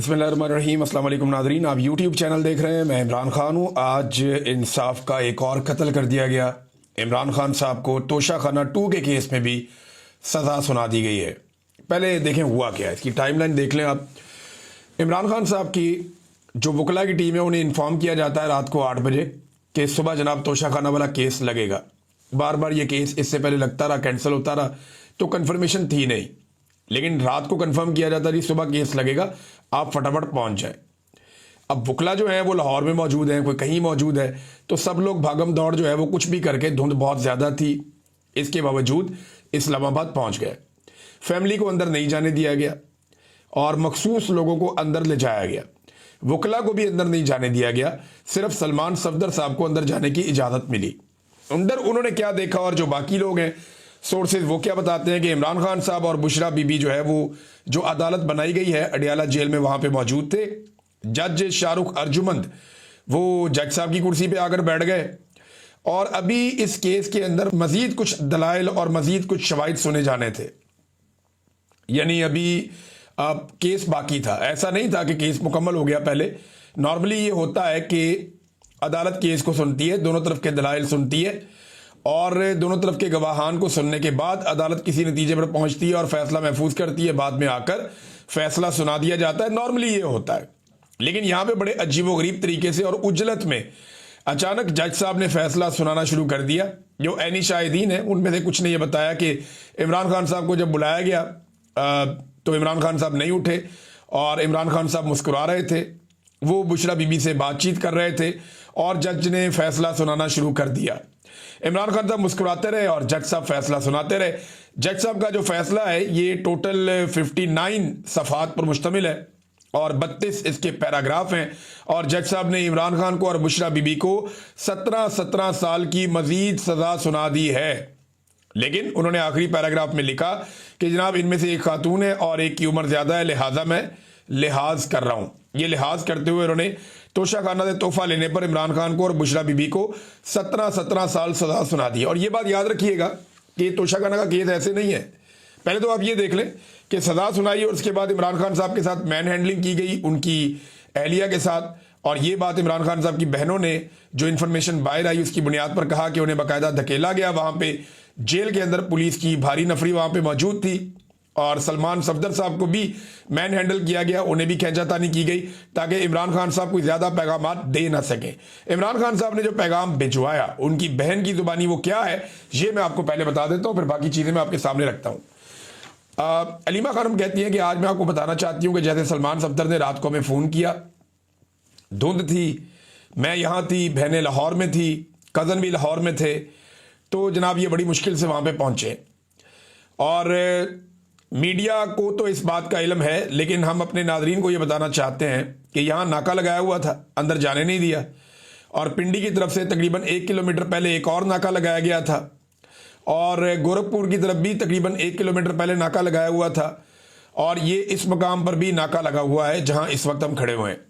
बिस्मिल्लाहिर्रहमानिर्रहीम। अस्सलाम वालेकुम नाज़रीन, आप यूट्यूब चैनल देख रहे हैं। मैं इमरान खान हूँ। आज इंसाफ का एक और कत्ल कर दिया गया। इमरान खान साहब को तोशा खाना 2 के केस में भी सज़ा सुना दी गई है। पहले देखें हुआ क्या है, इसकी टाइमलाइन देख लें आप। इमरान खान साहब की जो वकला की टीम है उन्हें इन्फॉर्म किया जाता है रात को 8 बजे कि सुबह जनाब तोशा खाना वाला केस लगेगा। बार बार ये केस इससे पहले लगता रहा, कैंसिल होता रहा, तो कन्फर्मेशन थी नहीं। लेकिन रात को कंफर्म किया जाता है सुबह केस लगेगा, आप फटाफट पहुंच जाएं। अब वकला जो है वो लाहौर में मौजूद है, कोई कहीं मौजूद है, तो सब लोग भागम दौड़ जो है वो कुछ भी करके, धुंध बहुत ज़्यादा थी, इसके बावजूद इस्लामाबाद पहुंच गए। फैमिली को अंदर नहीं जाने दिया गया और मखसूस लोगों को अंदर ले जाया गया। वकला को भी अंदर नहीं जाने दिया गया, सिर्फ सलमान सफदर साहब को अंदर जाने की इजाज़त मिली। अंदर उन्होंने क्या देखा और जो बाकी लोग हैं सोर्सेज वो क्या बताते हैं कि इमरान खान साहब और बुशरा बीबी जो है वो जो अदालत बनाई गई है अडियाला जेल में वहां पे मौजूद थे। जज शाहरुख अर्जुमंद वो जज साहब की कुर्सी पे आकर बैठ गए और अभी इस केस के अंदर मजीद कुछ दलाइल और मजीद कुछ शवाहिद सुने जाने थे। यानी अभी केस बाकी था, ऐसा नहीं था कि केस मुकम्मल हो गया। पहले नॉर्मली ये होता है कि अदालत केस को सुनती है, दोनों तरफ के दलाइल सुनती है और दोनों तरफ के गवाहान को सुनने के बाद अदालत किसी नतीजे पर पहुंचती है और फैसला महफूज करती है। बाद में आकर फैसला सुना दिया जाता है, नॉर्मली ये होता है। लेकिन यहां पे बड़े अजीबोगरीब तरीके से और उजलत में अचानक जज साहब ने फैसला सुनाना शुरू कर दिया। जो ऐनी शाहिदीन है उनमें से कुछ ने यह बताया कि इमरान खान साहब को जब बुलाया गया तो इमरान खान साहब नहीं उठे और इमरान खान साहब मुस्कुरा रहे थे, वो बुशरा बीबी से बातचीत कर रहे थे और जज ने फैसला सुनाना शुरू कर दिया। इमरान खान साहब मुस्कुराते रहे और जज साहब फैसला सुनाते रहे। जज साहब का जो फैसला है ये टोटल 59 सफ़हात पर मुश्तमिल है और 32 इसके पैराग्राफ हैं और जज साहब ने इमरान खान को और बुशरा बीबी को 17 साल की मजीद सज़ा सुना दी है। लेकिन उन्होंने आखिरी पैराग्राफ में लिखा कि जनाब इनमें से एक खातून है और एक की उम्र ज़्यादा है, लिहाजा मैं लिहाज कर रहा हूँ। ये लिहाज करते हुए उन्होंने तोशा खाना से तोहफा लेने पर इमरान खान को और बुशरा बीबी को 17 साल सजा सुना दी। और ये बात याद रखिएगा कि तोशा खाना का केस ऐसे नहीं है। पहले तो आप ये देख लें कि सजा सुनाई और उसके बाद इमरान खान साहब के साथ मैन हैंडलिंग की गई उनकी अहलिया के साथ। और ये बात इमरान खान साहब की बहनों ने जो इन्फॉर्मेशन बाहर आई उसकी बुनियाद पर कहा कि उन्हें बाकायदा धकेला गया। वहां पे जेल के अंदर पुलिस की भारी नफरी वहां पे मौजूद थी और सलमान सफदर साहब को भी मैन हैंडल किया गया, उन्हें भी खींचातानी की गई ताकि इमरान खान साहब कोई ज्यादा पैगाम दे ना सके। इमरान खान साहब ने जो पैगाम भिजवाया उनकी बहन की जुबानी वो क्या है ये मैं आपको पहले बता देता हूं, फिर बाकी चीजें मैं आपके सामने रखता हूं। अलीमा खानम कहती हैं कि आज मैं आपको बताना चाहती हूं कि जैसे सलमान सफदर ने रात को हमें फोन किया, धुंध थी, मैं यहां थी, बहनें लाहौर में थी, कजन भी लाहौर में थे, तो जनाब ये बड़ी मुश्किल से वहां पे पहुंचे। और मीडिया को तो इस बात का इल्म है, लेकिन हम अपने नाजरीन को ये बताना चाहते हैं कि यहाँ नाका लगाया हुआ था, अंदर जाने नहीं दिया। और पिंडी की तरफ से तकरीबन 1 किलोमीटर पहले एक और नाका लगाया गया था और गोरखपुर की तरफ भी तकरीबन 1 किलोमीटर पहले नाका लगाया हुआ था और ये इस मकाम पर भी नाका लगा हुआ है जहाँ इस वक्त हम खड़े हुए हैं।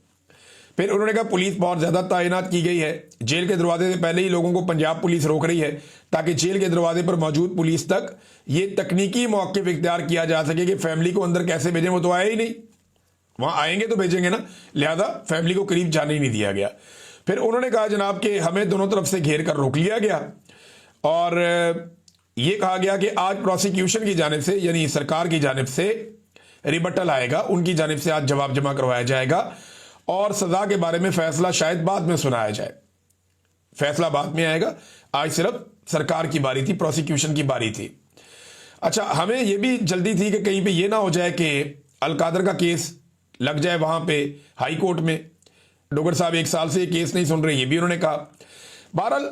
फिर उन्होंने कहा पुलिस बहुत ज़्यादा तैनात की गई है, जेल के दरवाजे से पहले ही लोगों को पंजाब पुलिस रोक रही है ताकि जेल के दरवाजे पर मौजूद पुलिस तक ये तकनीकी मौक़िफ़ इख्तियार किया जा सके कि फैमिली को अंदर कैसे भेजें, वो तो आया ही नहीं, वहाँ आएंगे तो भेजेंगे ना, लिहाजा फैमिली को करीब जाने ही नहीं दिया गया। फिर उन्होंने कहा जनाब कि हमें दोनों तरफ से घेर कर रोक लिया गया और ये कहा गया कि आज प्रोसिक्यूशन की जानिब से यानी सरकार की जानिब से रिबटल आएगा, उनकी जानिब से आज जवाब जमा करवाया जाएगा और सजा के बारे में फैसला शायद बाद में सुनाया जाए। फैसला बाद में आएगा, आज सिर्फ सरकार की बारी थी, प्रोसिक्यूशन की बारी थी। अच्छा, हमें यह भी जल्दी थी कि कहीं पे ये ना हो जाए कि अलकादर का केस लग जाए वहां पे हाई कोर्ट में। डोगर साहब 1 साल से ये केस नहीं सुन रहे, ये भी उन्होंने कहा। बहरहाल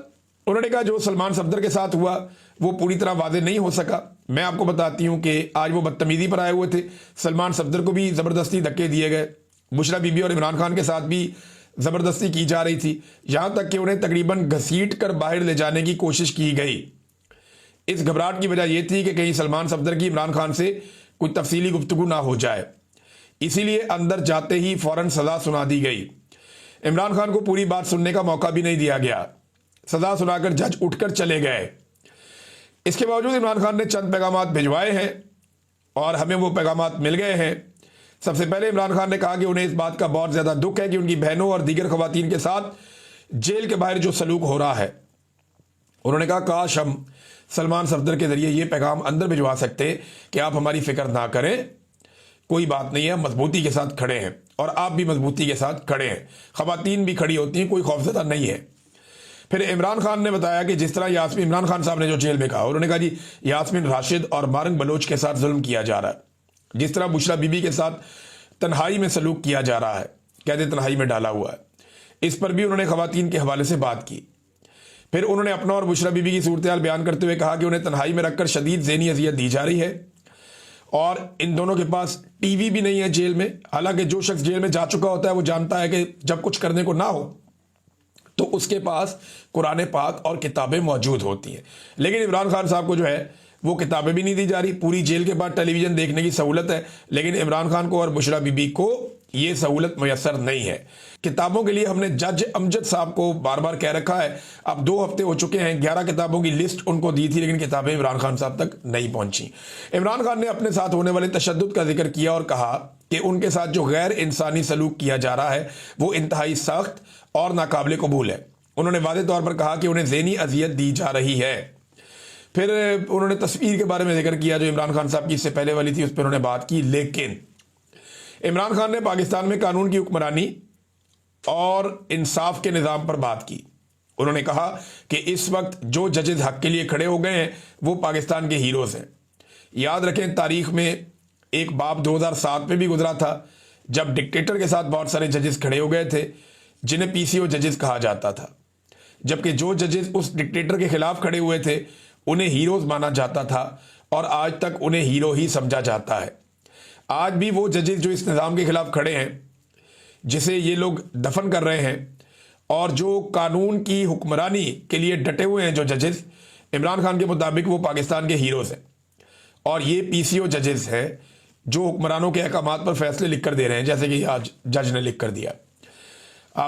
उन्होंने कहा जो सलमान सफदर के साथ हुआ वो पूरी तरह वादे नहीं हो सका। मैं आपको बताती हूं कि आज वो बदतमीजी पर आए हुए थे, सलमान सफदर को भी जबरदस्ती धक्के दिए गए, बुशरा बीबी और इमरान खान के साथ भी ज़बरदस्ती की जा रही थी, यहां तक कि उन्हें तकरीबन घसीट कर बाहर ले जाने की कोशिश की गई। इस घबराहट की वजह यह थी कि कहीं सलमान सफदर की इमरान खान से कोई तफसीली गुफ्तगू ना हो जाए, इसीलिए अंदर जाते ही फौरन सज़ा सुना दी गई। इमरान खान को पूरी बात सुनने का मौका भी नहीं दिया गया, सज़ा सुनाकर जज उठकर चले गए। इसके बावजूद इमरान खान ने चंद पैगाम भिजवाए हैं और हमें वो पैगाम मिल गए हैं। सबसे पहले इमरान खान ने कहा कि उन्हें इस बात का बहुत ज्यादा दुख है कि उनकी बहनों और दीगर खवातीन के साथ जेल के बाहर जो सलूक हो रहा है। उन्होंने कहा काश हम सलमान सफदर के जरिए ये पैगाम अंदर भिजवा सकते कि आप हमारी फिक्र ना करें, कोई बात नहीं है, मजबूती के साथ खड़े हैं और आप भी मजबूती के साथ खड़े हैं, खवातीन भी खड़ी होती हैं, कोई खौफजदा नहीं है। फिर इमरान खान ने बताया कि जिस तरह यास्मीन, इमरान खान साहब ने जो जेल में कहा, उन्होंने कहा जी यास्मीन राशिद और मारंग बलोच के साथ जुल्म किया जा रहा है, जिस तरह बुशरा बीबी के साथ तन्हाई में सलूक किया जा रहा है, कहते तन्हाई में डाला हुआ है, इस पर भी उन्होंने खवातीन के हवाले से बात की। फिर उन्होंने अपना और बुशरा बीबी की सूरत हाल बयान करते हुए कहा कि उन्हें तन्हाई में रखकर शदीद ज़हनी अजियत दी जा रही है और इन दोनों के पास टीवी भी नहीं है जेल में। हालांकि जो शख्स जेल में जा चुका होता है वो जानता है कि जब कुछ करने को ना हो तो उसके पास कुरान पाक और किताबें मौजूद होती हैं, लेकिन इमरान खान साहब को जो है वो किताबें भी नहीं दी जा रही। पूरी जेल के बाद टेलीविज़न देखने की सहूलत है, लेकिन इमरान खान को और बुशरा बीबी को ये सहूलत मैसर नहीं है। किताबों के लिए हमने जज अमजद साहब को बार बार कह रखा है, अब 2 हफ्ते हो चुके हैं, 11 किताबों की लिस्ट उनको दी थी, लेकिन किताबें इमरान खान साहब तक नहीं पहुंची। इमरान खान ने अपने साथ होने वाले तशद्दुद का जिक्र किया और कहा कि उनके साथ जो गैर इंसानी सलूक किया जा रहा है वो इंतहाई सख्त और नाकाबिल कबूल है। उन्होंने वादे तौर पर कहा कि उन्हें ज़हनी अजियत दी जा रही है। फिर उन्होंने तस्वीर के बारे में जिक्र किया जो इमरान खान साहब की इससे पहले वाली थी, उस पर उन्होंने बात की। लेकिन इमरान खान ने पाकिस्तान में कानून की हुक्मरानी और इंसाफ के निज़ाम पर बात की। उन्होंने कहा कि इस वक्त जो जजेस हक के लिए खड़े हो गए हैं वो पाकिस्तान के हीरोज़ हैं। याद रखें तारीख में एक बाब 2007 में भी गुजरा था जब डिक्टेटर के साथ बहुत सारे जजेस खड़े हो गए थे जिन्हें पीसीओ जजेस कहा जाता था, जबकि जो जजेस उस डिक्टेटर के खिलाफ खड़े हुए थे उन्हें हीरोज़ माना जाता था और आज तक उन्हें हीरो ही समझा जाता है। आज भी वो जजेस जो इस निज़ाम के खिलाफ खड़े हैं, जिसे ये लोग दफन कर रहे हैं, और जो कानून की हुक्मरानी के लिए डटे हुए हैं जो जजेस, इमरान खान के मुताबिक वो पाकिस्तान के हीरोज़ हैं। और ये पीसीओ जजेस हैं जो हुक्मरानों के अहकामात पर फैसले लिख कर दे रहे हैं, जैसे कि आज जज ने लिख कर दिया।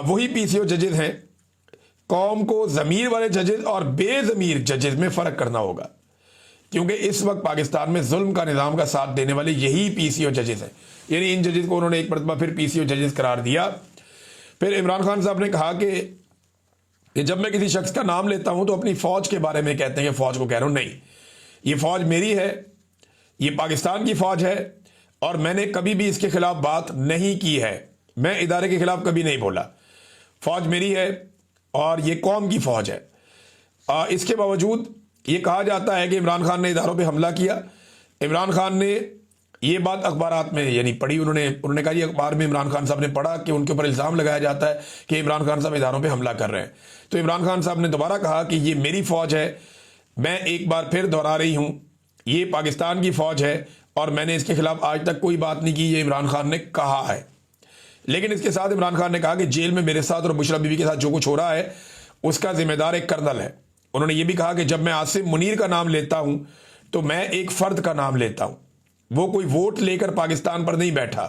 वही पीसीओ जजेस हैं। कौम को ज़मीर वाले जजेस और बेज़मीर जजेस में फ़र्क करना होगा, क्योंकि इस वक्त पाकिस्तान में जुल्म का निज़ाम का साथ देने वाले यही पीसीओ जजेस हैं। यानी इन जजेस को उन्होंने एक मरतबा फिर पीसीओ जजेस करार दिया। फिर इमरान खान साहब ने कहा कि जब मैं किसी शख्स का नाम लेता हूं तो अपनी फ़ौज के बारे में कहते हैं कि फ़ौज को कह रहा हूं, नहीं, ये फ़ौज मेरी है, ये पाकिस्तान की फ़ौज है और मैंने कभी भी इसके खिलाफ बात नहीं की है, मैं इदारे के खिलाफ कभी नहीं बोला। फ़ौज मेरी है और ये कौम की फ़ौज है। इसके बावजूद ये कहा जाता है कि इमरान खान ने इदारों पे हमला किया। इमरान खान ने ये बात अखबारात में यानी पढ़ी, उन्होंने कहा, ये अखबार में इमरान खान साहब ने पढ़ा कि उनके ऊपर इल्ज़ाम लगाया जाता है कि इमरान खान साहब इदारों पे हमला कर रहे हैं। तो इमरान खान साहब ने दोबारा कहा कि ये मेरी फ़ौज है, मैं एक बार फिर दोहरा रही हूँ, ये पाकिस्तान की फ़ौज है और मैंने इसके खिलाफ आज तक कोई बात नहीं की, ये इमरान खान ने कहा है। लेकिन इसके साथ इमरान खान ने कहा कि जेल में मेरे साथ और बुशरा बीबी के साथ जो कुछ हो रहा है उसका जिम्मेदार एक कर्नल है। उन्होंने ये भी कहा कि जब मैं आसिम मुनीर का नाम लेता हूं तो मैं एक फ़र्द का नाम लेता हूं, वो कोई वोट लेकर पाकिस्तान पर नहीं बैठा,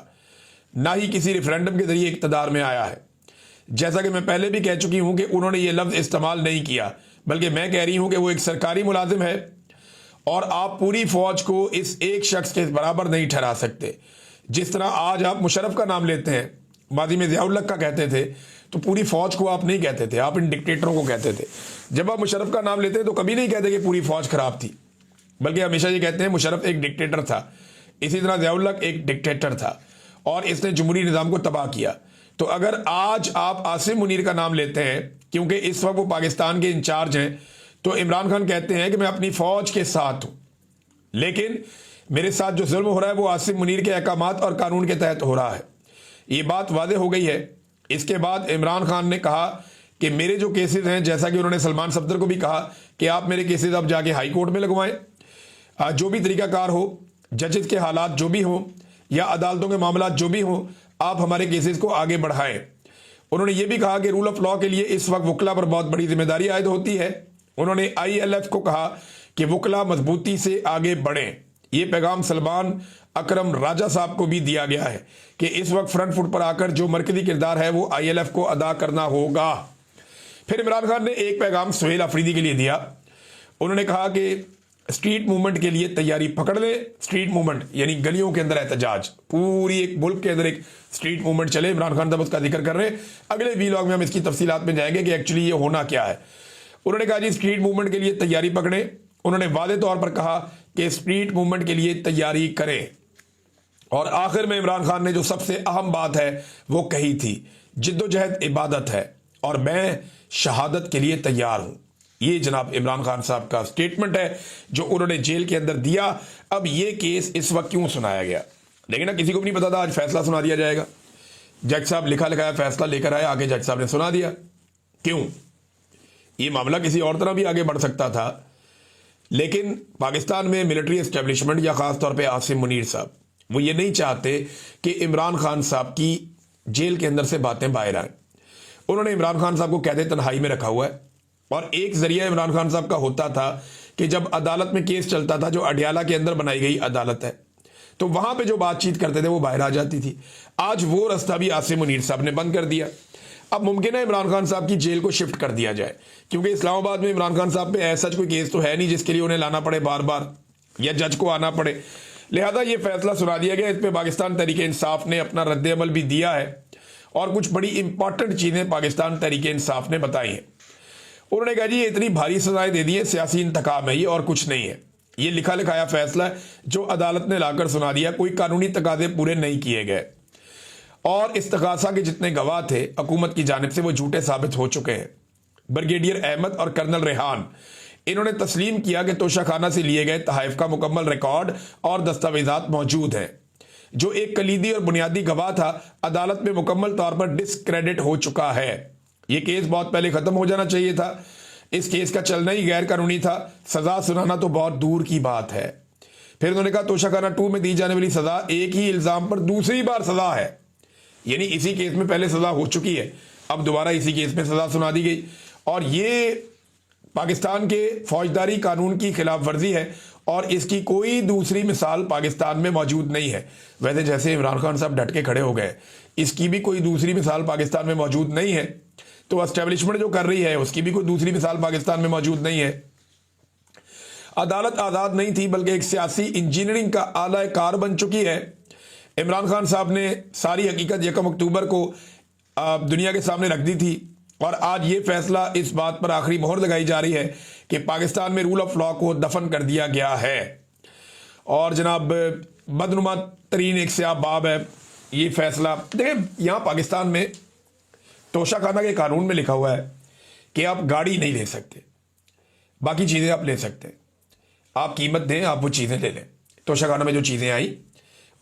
ना ही किसी रेफरेंडम के जरिए इक़्तिदार में आया है। जैसा कि मैं पहले भी कह चुकी हूं कि उन्होंने ये लफ्ज़ इस्तेमाल नहीं किया, बल्कि मैं कह रही हूं कि वो एक सरकारी मुलाजिम है और आप पूरी फ़ौज को इस एक शख्स के बराबर नहीं ठहरा सकते। जिस तरह आज आप मुशर्रफ का नाम लेते हैं, माजी में ज़ियाउल हक का कहते थे, तो पूरी फ़ौज को आप नहीं कहते थे, आप इन डिक्टेटरों को कहते थे। जब आप मुशर्रफ का नाम लेते हैं तो कभी नहीं कहते कि पूरी फ़ौज ख़राब थी, बल्कि हमेशा ये कहते हैं मुशर्रफ एक डिक्टेटर था। इसी तरह ज़ियाउल हक एक डिक्टेटर था और इसने जमहूरी निज़ाम को तबाह किया। तो अगर आज आप आसिम मुनीर का नाम लेते हैं क्योंकि इस वक्त वो पाकिस्तान के इंचार्ज हैं, तो इमरान खान कहते हैं कि मैं अपनी फ़ौज के साथ हूँ, लेकिन मेरे साथ जो जुल्म हो रहा है वो आसिम मुनीर के अहकामात और कानून के तहत हो रहा है। ये बात वाज़ेह हो गई है। इसके बाद इमरान खान ने कहा कि मेरे जो केसेस हैं, जैसा कि उन्होंने सलमान सफदर को भी कहा कि आप मेरे केसेस अब जाके हाई कोर्ट में लगवाएं, जो भी तरीकाकार हो, जजेस के हालात जो भी हों या अदालतों के मामला जो भी हों, आप हमारे केसेस को आगे बढ़ाएं। उन्होंने ये भी कहा कि रूल ऑफ लॉ के लिए इस वक्त वकला पर बहुत बड़ी जिम्मेदारी आयद होती है। उन्होंने ILF को कहा कि वकला मजबूती से आगे बढ़ें। ये पैगाम सलमान अकरम राजा साहब को भी दिया गया है कि इस वक्त फ्रंट फुट पर आकर जो मरकजी किरदार है वो ILF को अदा करना होगा। फिर इमरान खान ने एक पैगाम सुहेल अफरीदी के लिए दिया। उन्होंने कहा कि स्ट्रीट मूवमेंट के लिए तैयारी पकड़ ले। स्ट्रीट मूवमेंट यानी गलियों के अंदर एहतजाज, पूरी एक मुल्क के अंदर एक स्ट्रीट मूवमेंट चले। इमरान खान साहब उसका जिक्र कर रहे हैं। अगले वीलॉग में हम इसकी तफसीलात में जाएंगे कि एक्चुअली ये होना क्या है। उन्होंने कहा जी स्ट्रीट मूवमेंट के लिए तैयारी पकड़े। उन्होंने वादे तौर पर कहा कि स्ट्रीट मूवमेंट के लिए तैयारी करें। और आखिर में इमरान खान ने जो सबसे अहम बात है वो कही थी, जिद्दोजहद इबादत है और मैं शहादत के लिए तैयार हूं। ये जनाब इमरान खान साहब का स्टेटमेंट है जो उन्होंने जेल के अंदर दिया। अब ये केस इस वक्त क्यों सुनाया गया, लेकिन ना किसी को भी नहीं पता था आज फैसला सुना दिया जाएगा। जज साहब लिखा लिखाया फैसला लेकर आए, आगे जज साहब ने सुना दिया। क्यों? ये मामला किसी और तरह भी आगे बढ़ सकता था, लेकिन पाकिस्तान में मिलिट्री एस्टेब्लिशमेंट या खास तौर पे आसिम मुनीर साहब वो ये नहीं चाहते कि इमरान खान साहब की जेल के अंदर से बातें बाहर आए। उन्होंने इमरान खान साहब को कैद तन्हाई में रखा हुआ है और एक जरिया इमरान खान साहब का होता था कि जब अदालत में केस चलता था, जो अडियाला के अंदर बनाई गई अदालत है, तो वहां पे जो बातचीत करते थे वो बाहर आ जाती थी। आज वो रास्ता भी आसिम मुनीर साहब ने बंद कर दिया। अब मुमकिन है इमरान खान साहब की जेल को शिफ्ट कर दिया जाए, क्योंकि इस्लामाबाद में इमरान खान साहब पे ऐसा कोई केस तो है नहीं जिसके लिए उन्हें लाना पड़े बार बार या जज को आना पड़े। लिहाजा ये फैसला सुना दिया गया। इस पर पाकिस्तान तहरीक इंसाफ ने अपना रद्द अमल भी दिया है और कुछ बड़ी इंपॉर्टेंट चीजें पाकिस्तान तहरीक इंसाफ ने बताई हैं। उन्होंने कहा जी ये इतनी भारी सजाएं दे दी है, सियासी इंतकाम है ये और कुछ नहीं है। ये लिखा लिखाया फैसला है जो अदालत ने लाकर सुना दिया। कोई कानूनी तकाजे पूरे नहीं किए गए और इस्तगासा के जितने गवाह थे हुकूमत की जानिब से वो झूठे साबित हो चुके हैं। ब्रिगेडियर अहमद और कर्नल रेहान इन्होंने तस्लीम किया कि तोशाखाना से लिए गए तहाइफ का मुकम्मल रिकॉर्ड और दस्तावेजात मौजूद हैं। जो एक कलीदी और बुनियादी गवाह था अदालत में मुकम्मल तौर पर डिस्क्रेडिट हो चुका है। यह केस बहुत पहले खत्म हो जाना चाहिए था। इस केस का चलना ही गैर कानूनी था। सजा सुनाना तो बहुत दूर की बात है। फिर उन्होंने कहा तोशाखाना 2 में दी जाने वाली सजा एक ही इल्जाम पर दूसरी बार सजा है, यानी इसी केस में पहले सजा हो चुकी है, अब दोबारा इसी केस में सजा सुना दी गई। और ये पाकिस्तान के फौजदारी कानून की खिलाफ वर्जी है और इसकी कोई दूसरी मिसाल पाकिस्तान में मौजूद नहीं है। वैसे जैसे इमरान खान साहब डट के खड़े हो गए, इसकी भी कोई दूसरी मिसाल पाकिस्तान में मौजूद नहीं है, तो एस्टेब्लिशमेंट जो कर रही है उसकी भी कोई दूसरी मिसाल पाकिस्तान में मौजूद नहीं है। अदालत आज़ाद नहीं थी बल्कि एक सियासी इंजीनियरिंग का आला कार बन चुकी है। इमरान खान साहब ने सारी हकीकत 1 अक्टूबर को दुनिया के सामने रख दी थी और आज ये फैसला इस बात पर आखिरी मोहर लगाई जा रही है कि पाकिस्तान में रूल ऑफ लॉ को दफन कर दिया गया है। और जनाब बदनुमा तरीन एक स्याह बाब है ये फैसला। देखें यहाँ पाकिस्तान में तोशाखाना के कानून में लिखा हुआ है कि आप गाड़ी नहीं ले सकते, बाकी चीज़ें आप ले सकते हैं। आप कीमत दें, आप वो चीज़ें ले लें। तोशाखाना में जो चीज़ें आई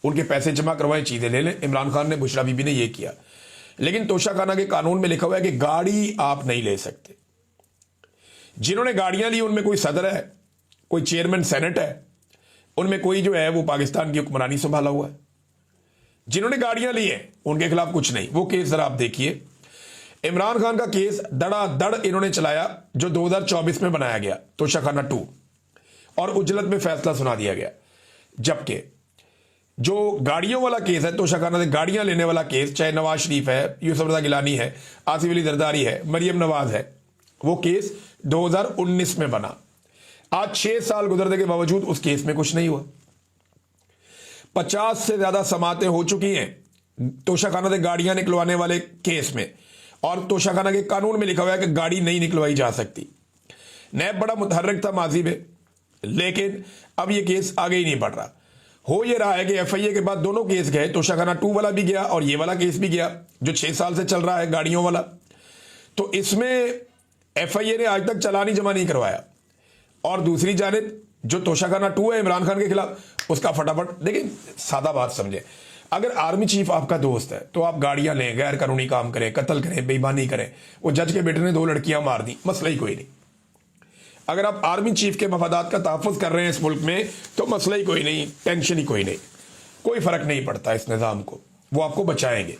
उनके पैसे जमा करवाएं, चीज़ें ले लें। इमरान खान ने, बुशरा बीबी ने ये किया। लेकिन तोशाखाना के कानून में लिखा हुआ है कि गाड़ी आप नहीं ले सकते। जिन्होंने गाड़ियां ली उनमें कोई सदर है, कोई चेयरमैन सेनेट है, उनमें कोई जो है वो पाकिस्तान की हुक्मरानी संभाला हुआ है। जिन्होंने गाड़ियां ली हैं उनके खिलाफ कुछ नहीं। वो केस जरा आप देखिए। इमरान खान का केस धड़ाधड़ इन्होंने चलाया जो 2024 में बनाया गया तोशाखाना 2 और उजलत में फैसला सुना दिया गया। जबकि जो गाड़ियों वाला केस है, तोशाखाना से गाड़ियां लेने वाला केस, चाहे नवाज शरीफ है, यूसुफ रजा गिलानी है, आसिफ अली जरदारी है, मरियम नवाज है, वो केस 2019 में बना। आज 6 साल गुजरने के बावजूद उस केस में कुछ नहीं हुआ। 50 से ज्यादा समातें हो चुकी हैं तोशाखाना से गाड़ियां निकलवाने वाले केस में और तोशाखाना के कानून में लिखा हुआ है कि गाड़ी नहीं निकलवाई जा सकती। नैब बड़ा मुतहर्रिक था माजी में, लेकिन अब यह केस आगे ही नहीं बढ़ रहा। हो यह रहा है कि एफआईए के बाद दोनों केस गए, तोशाखाना 2 वाला भी गया और ये वाला केस भी गया जो 6 साल से चल रहा है गाड़ियों वाला। तो इसमें एफआईए ने आज तक चालान ही जमा नहीं करवाया और दूसरी जानिब जो तोशाखाना 2 है इमरान खान के खिलाफ, उसका फटाफट देखिए। सादा बात समझे, अगर आर्मी चीफ आपका दोस्त है तो आप गाड़ियां लें, गैर कानूनी काम करें, कत्ल करें, बेईमानी करें। वो जज के बेटे ने 2 लड़कियां मार दी, मसला ही कोई नहीं। अगर आप आर्मी चीफ के मफादात का तहफ़्फ़ुज़ कर रहे हैं इस मुल्क में तो मसला ही कोई नहीं, टेंशन ही कोई नहीं, कोई फ़र्क नहीं पड़ता इस निज़ाम को, वो आपको बचाएंगे।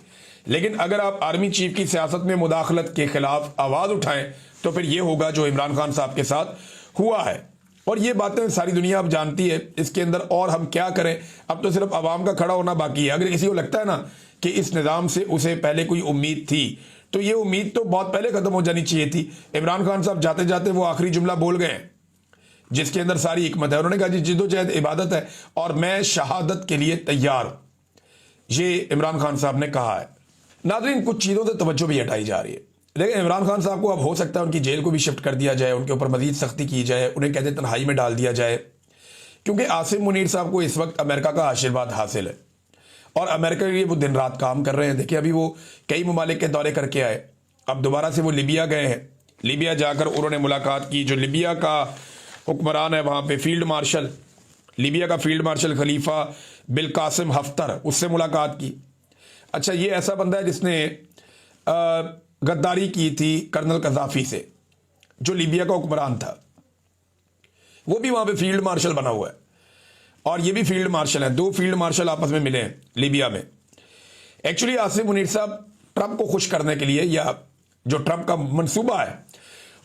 लेकिन अगर आप आर्मी चीफ की सियासत में मुदाखलत के खिलाफ आवाज़ उठाएं तो फिर ये होगा जो इमरान खान साहब के साथ हुआ है। और ये बातें सारी दुनिया अब जानती है। इसके अंदर और हम क्या करें, अब तो सिर्फ आवाम का खड़ा होना बाकी है। अगर किसी को लगता है ना कि इस निज़ाम से उसे पहले कोई उम्मीद थी, तो ये उम्मीद तो बहुत पहले ख़त्म हो जानी चाहिए थी। इमरान खान साहब जाते जाते वो आखिरी जुमला बोल गए जिसके अंदर सारी हिकमत है। उन्होंने कहा जी जिद्दोजहद इबादत है और मैं शहादत के लिए तैयार हूं, ये इमरान खान साहब ने कहा है। नाज़रीन, कुछ चीज़ों से तवज्जो भी हटाई जा रही है। लेकिन इमरान खान साहब को अब हो सकता है उनकी जेल को भी शिफ्ट कर दिया जाए, उनके ऊपर मजीद सख्ती की जाए, उन्हें कहते तन्हाई में डाल दिया जाए, क्योंकि आसिम मुनीर साहब को इस वक्त अमेरिका का आशीर्वाद हासिल है और अमेरिका के लिए वो दिन रात काम कर रहे हैं। देखिए, अभी वो कई ममालिक के दौरे करके आए, अब दोबारा से वो लिबिया गए हैं। लिबिया जाकर उन्होंने मुलाकात की, जो लिबिया का हुक्मरान है वहाँ पे फील्ड मार्शल, लिबिया का फील्ड मार्शल खलीफा बिल कासिम हफ्तर, उससे मुलाकात की। अच्छा, ये ऐसा बंदा है जिसने गद्दारी की थी कर्नल कज़ाफी से, जो लिबिया का हुक्मरान था, वो भी वहाँ पे फील्ड मार्शल बना हुआ है और ये भी फील्ड मार्शल है। दो फील्ड मार्शल आपस में मिले हैं लिबिया में। एक्चुअली आसिम मुनीर साहब ट्रंप को खुश करने के लिए, या जो ट्रंप का मंसूबा है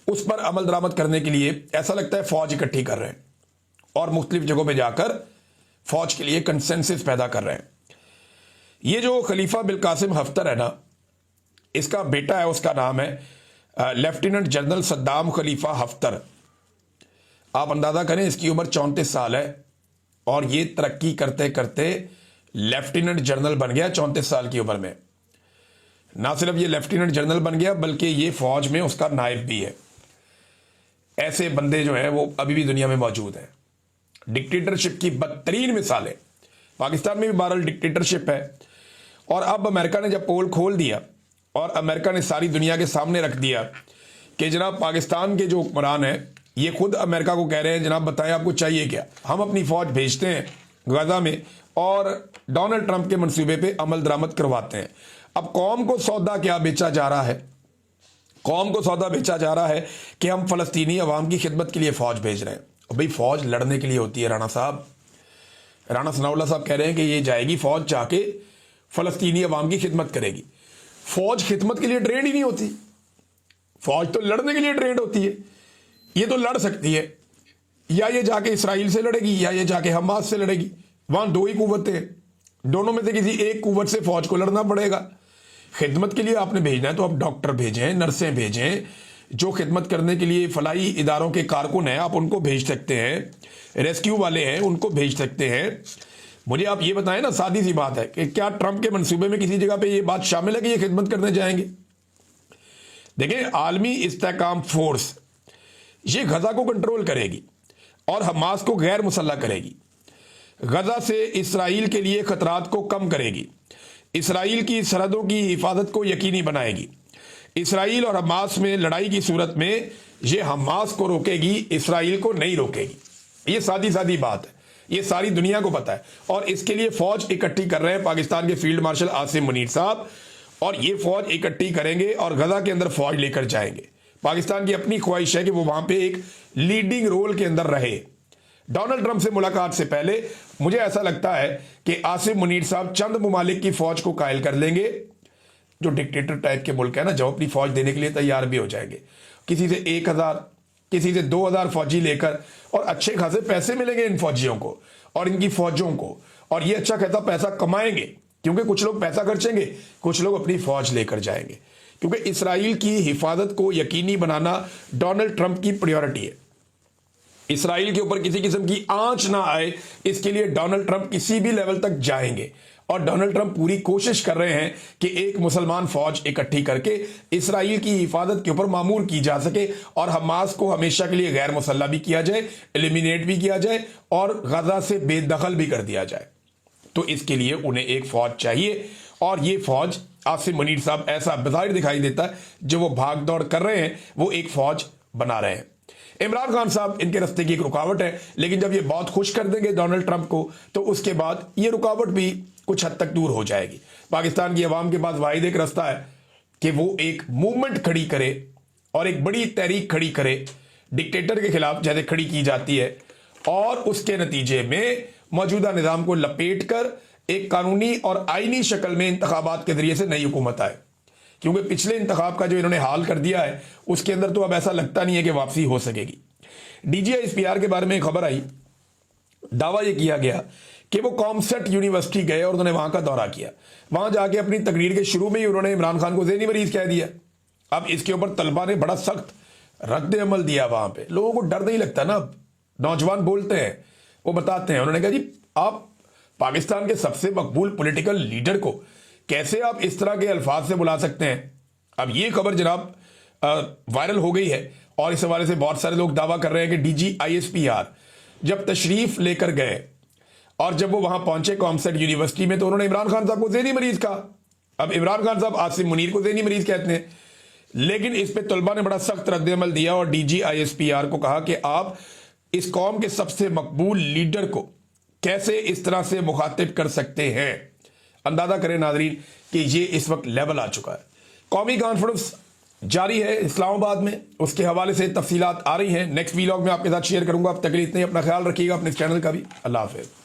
उस पर अमल दरामद करने के लिए, ऐसा लगता है फौज इकट्ठी कर रहे हैं और मुख्तलिफ जगहों पे जाकर फौज के लिए कंसेंसस पैदा कर रहे हैं। ये जो खलीफा बिल कासिम हफ्तर है ना, इसका बेटा है, उसका नाम है लेफ्टिनेंट जनरल सद्दाम खलीफा हफ्तर। आप अंदाजा करें, इसकी उम्र 34 साल है और ये तरक्की करते करते लेफ्टिनेंट जनरल बन गया 34 साल की उम्र में। ना सिर्फ ये लेफ्टिनेंट जनरल बन गया, बल्कि ये फौज में उसका नायब भी है। ऐसे बंदे जो हैं वो अभी भी दुनिया में मौजूद हैं। डिक्टेटरशिप की बदतरीन मिसालें, पाकिस्तान में भी बहरहाल डिक्टेटरशिप है। और अब अमेरिका ने जब पोल खोल दिया और अमेरिका ने सारी दुनिया के सामने रख दिया कि जनाब पाकिस्तान के जो हुक्मरान हैं ये खुद अमेरिका को कह रहे हैं, जनाब बताएं आपको चाहिए क्या, हम अपनी फौज भेजते हैं गजा में और डोनाल्ड ट्रंप के मंसूबे पे अमल दरामद करवाते हैं। अब कौम को सौदा क्या बेचा जा रहा है? कौम को सौदा बेचा जा रहा है कि हम फलस्तीनी अवाम की खिदमत के लिए फौज भेज रहे हैं। भाई, फौज लड़ने के लिए होती है। राणा सनाउल्लाह साहब कह रहे हैं कि ये जाएगी फौज, जाके फलस्तीनी अवाम की खिदमत करेगी। फौज खिदमत के लिए ट्रेंड ही नहीं होती, फौज तो लड़ने के लिए ट्रेंड होती है। ये तो लड़ सकती है, या ये जाके इसराइल से लड़ेगी या ये जाके हमास से लड़ेगी। वहां दो ही कुव्वतें हैं, दोनों में से किसी एक कुव्वत से फौज को लड़ना पड़ेगा। खिदमत के लिए आपने भेजना है तो आप डॉक्टर भेजें, नर्सें भेजें, जो खिदमत करने के लिए फलाई इदारों के कारकुन हैं आप उनको भेज सकते हैं, रेस्क्यू वाले हैं उनको भेज सकते हैं। मुझे आप ये बताएं ना, सादी सी बात है कि क्या ट्रंप के मंसूबे में किसी जगह पे ये बात शामिल है कि ये खिदमत करने जाएंगे? देखिए, आलमी इस्तेहकाम फोर्स ये गजा को कंट्रोल करेगी और हमास को गैर मुसल्लह करेगी। गजा से इसराइल के लिए खतरात को कम करेगी, इसराइल की सरहदों की हिफाजत को यकीनी बनाएगी। इसराइल और हमास में लड़ाई की सूरत में ये हमास को रोकेगी, इसराइल को नहीं रोकेगी। ये सादी सादी बात है, ये सारी दुनिया को पता है। और इसके लिए फौज इकट्ठी कर रहे हैं पाकिस्तान के फील्ड मार्शल आसिम मुनीर साहब, और ये फौज इकट्ठी करेंगे और गजा के अंदर फौज लेकर जाएंगे। पाकिस्तान की अपनी ख्वाहिश है कि वो वहां पे एक लीडिंग रोल के अंदर रहे। डोनाल्ड ट्रंप से मुलाकात से पहले मुझे ऐसा लगता है कि आसिम मुनीर साहब चंद ममालिक की फौज को कायल कर लेंगे, जो डिक्टेटर टाइप के मुल्क है ना, जो अपनी फौज देने के लिए तैयार भी हो जाएंगे। किसी से 1000, किसी से 2000 फौजी लेकर, और अच्छे खासे पैसे मिलेंगे इन फौजियों को और इनकी फौजों को, और ये अच्छा खासा पैसा कमाएंगे, क्योंकि कुछ लोग पैसा खर्चेंगे, कुछ लोग अपनी फौज लेकर जाएंगे। क्योंकि इसराइल की हिफाजत को यकीनी बनाना डोनाल्ड ट्रंप की प्रायोरिटी है। इसराइल के ऊपर किसी किस्म की आंच ना आए, इसके लिए डोनाल्ड ट्रंप किसी भी लेवल तक जाएंगे। और डोनाल्ड ट्रंप पूरी कोशिश कर रहे हैं कि एक मुसलमान फौज इकट्ठी करके इसराइल की हिफाजत के ऊपर मामूर की जा सके और हमास को हमेशा के लिए गैर मुसल्ला भी किया जाए, एलिमिनेट भी किया जाए और गजा से बेदखल भी कर दिया जाए। तो इसके लिए उन्हें एक फौज चाहिए, और ये फौज आसिम मुनीर साहब ऐसा बाज़ाहिर दिखाई देता है, जो वो भाग दौड़ कर रहे हैं वो एक फौज बना रहे हैं। इमरान खान साहब इनके रास्ते की एक रुकावट है, लेकिन जब ये बहुत खुश कर देंगे डोनाल्ड ट्रंप को, तो उसके बाद ये रुकावट भी कुछ हद तक दूर हो जाएगी। पाकिस्तान की आवाम के पास वाहिद एक रास्ता है कि वो एक मूवमेंट खड़ी करे और एक बड़ी तहरीक खड़ी करे डिक्टेटर के खिलाफ, जैसे खड़ी की जाती है, और उसके नतीजे में मौजूदा निज़ाम को लपेट कर एक कानूनी और आईनी शक्ल में इंतखाबात के जरिए से नई हुकूमत आए। क्योंकि पिछले इंतखाब का जो इन्होंने हाल कर दिया है उसके अंदर तो अब ऐसा लगता नहीं है कि वापसी हो सकेगी। DGISPR के बारे में खबर आई, दावा यह किया गया कि वो कॉमसेट यूनिवर्सिटी गए और उन्होंने वहां का दौरा किया। वहां जाके अपनी तकरीर के शुरू में ही उन्होंने इमरान खान को ज़हनी मरीज कह दिया। अब इसके ऊपर तलबा ने बड़ा सख्त रद्द अमल दिया। वहां पे लोगों को डर नहीं लगता ना, नौजवान बोलते हैं, वो बताते हैं, उन्होंने कहा जी आप पाकिस्तान के सबसे मकबूल पॉलिटिकल लीडर को कैसे आप इस तरह के अल्फाज से बुला सकते हैं। अब ये खबर जनाब वायरल हो गई है और इस हवाले से बहुत सारे लोग दावा कर रहे हैं कि डीजी ISPR जब तशरीफ लेकर गए और जब वो वहां पहुंचे कॉमसेट यूनिवर्सिटी में तो उन्होंने इमरान खान साहब को ज़हनी मरीज कहा। अब इमरान खान साहब आसिम मुनीर को ज़हनी मरीज कहते हैं, लेकिन इस पे तलबा ने बड़ा सख्त रद्द-ए-अमल दिया और डीजी ISPR को कहा कि आप इस कौम के सबसे मकबूल लीडर को कैसे इस तरह से मुखातिब कर सकते हैं। अंदाजा करें नाजरीन कि ये इस वक्त लेवल आ चुका है। कौमी कॉन्फ्रेंस जारी है इस्लामाबाद में, उसके हवाले से तफसीलात आ रही हैं। नेक्स्ट वीलॉग में आपके साथ शेयर करूंगा। अब तक के लिए इतना ही, अपना ख्याल रखिएगा, अपने इस चैनल का भी। अल्लाह हाफिज़।